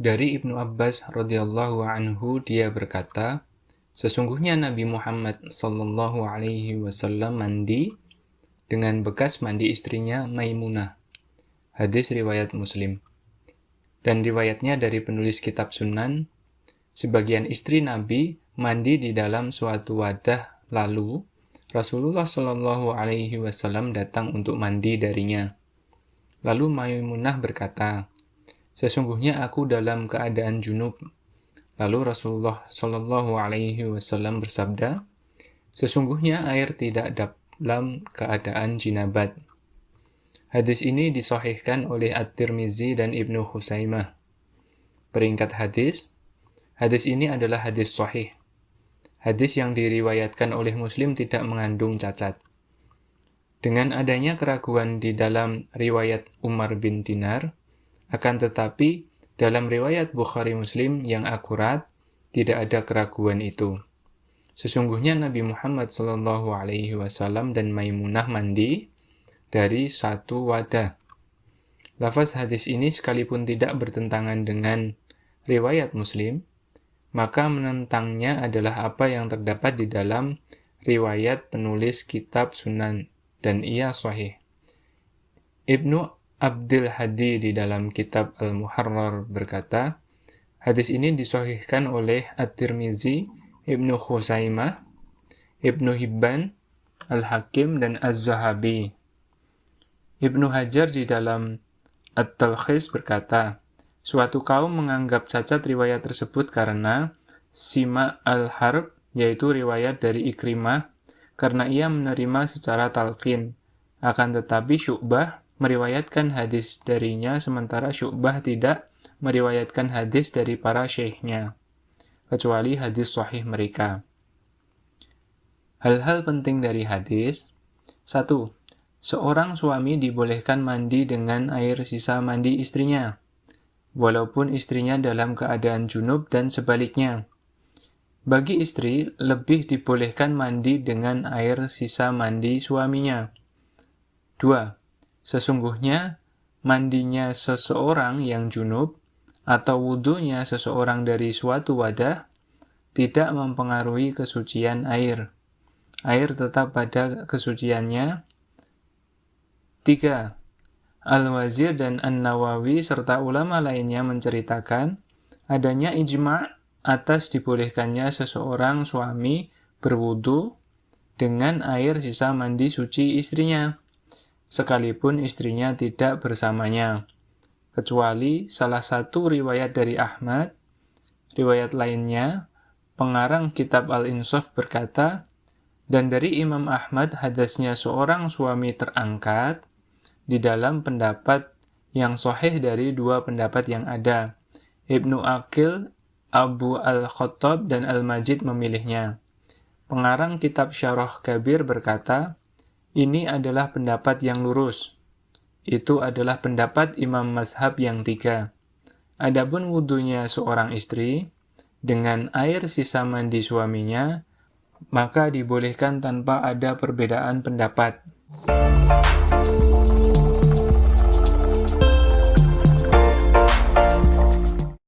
Dari Ibnu Abbas radhiyallahu anhu dia berkata, sesungguhnya Nabi Muhammad sallallahu alaihi wasallam mandi dengan bekas mandi istrinya Maimunah. Hadis riwayat Muslim. Dan riwayatnya dari penulis kitab Sunan, sebagian istri Nabi mandi di dalam suatu wadah, lalu Rasulullah sallallahu alaihi wasallam datang untuk mandi darinya. Lalu Maimunah berkata, sesungguhnya aku dalam keadaan junub. Lalu Rasulullah Shallallahu Alaihi Wasallam bersabda, sesungguhnya air tidak dalam keadaan jinabat. Hadis ini disahihkan oleh At-Tirmizi dan Ibnu Khuzaimah. Peringkat hadis ini adalah hadis sahih. Hadis yang diriwayatkan oleh Muslim tidak mengandung cacat. Dengan adanya keraguan di dalam riwayat Umar bin Dinar, akan tetapi dalam riwayat Bukhari Muslim yang akurat, tidak ada keraguan itu. Sesungguhnya Nabi Muhammad SAW dan Maimunah mandi dari satu wadah. Lafaz hadis ini sekalipun tidak bertentangan dengan riwayat Muslim, maka menentangnya adalah apa yang terdapat di dalam riwayat penulis kitab Sunan, dan ia sahih. Ibnu Abdul Hadi di dalam kitab Al-Muharrar berkata, hadis ini disahihkan oleh At-Tirmizi, Ibnu Khuzaimah, Ibnu Hibban, Al-Hakim, dan Az-Zahabi. Ibnu Hajar di dalam At-Talkhis berkata, suatu kaum menganggap cacat riwayat tersebut karena Sima al-Harb, yaitu riwayat dari Ikrimah, karena ia menerima secara talqin. Akan tetapi Syu'bah meriwayatkan hadis darinya, sementara Syu'bah tidak meriwayatkan hadis dari para syekhnya, kecuali hadis sahih mereka. Hal-hal penting dari hadis. 1. Seorang suami dibolehkan mandi dengan air sisa mandi istrinya, walaupun istrinya dalam keadaan junub dan sebaliknya. Bagi istri, lebih dibolehkan mandi dengan air sisa mandi suaminya. 2. Sesungguhnya, mandinya seseorang yang junub atau wudunya seseorang dari suatu wadah tidak mempengaruhi kesucian air. Air tetap pada kesuciannya. 3. Al-Wazir dan An-Nawawi serta ulama lainnya menceritakan adanya ijma' atas dibolehkannya seseorang suami berwudu dengan air sisa mandi suci istrinya, sekalipun istrinya tidak bersamanya, kecuali salah satu riwayat dari Ahmad. Riwayat lainnya, pengarang kitab Al-Insaf berkata, dan dari Imam Ahmad hadasnya seorang suami terangkat di dalam pendapat yang sahih dari dua pendapat yang ada. Ibnu Aqil, Abu Al-Khattab, dan Al-Majid memilihnya. Pengarang kitab Syarah Kabir berkata, ini adalah pendapat yang lurus. Itu adalah pendapat Imam Mazhab yang 3. Adapun wudunya seorang istri dengan air sisa mandi suaminya, maka dibolehkan tanpa ada perbedaan pendapat.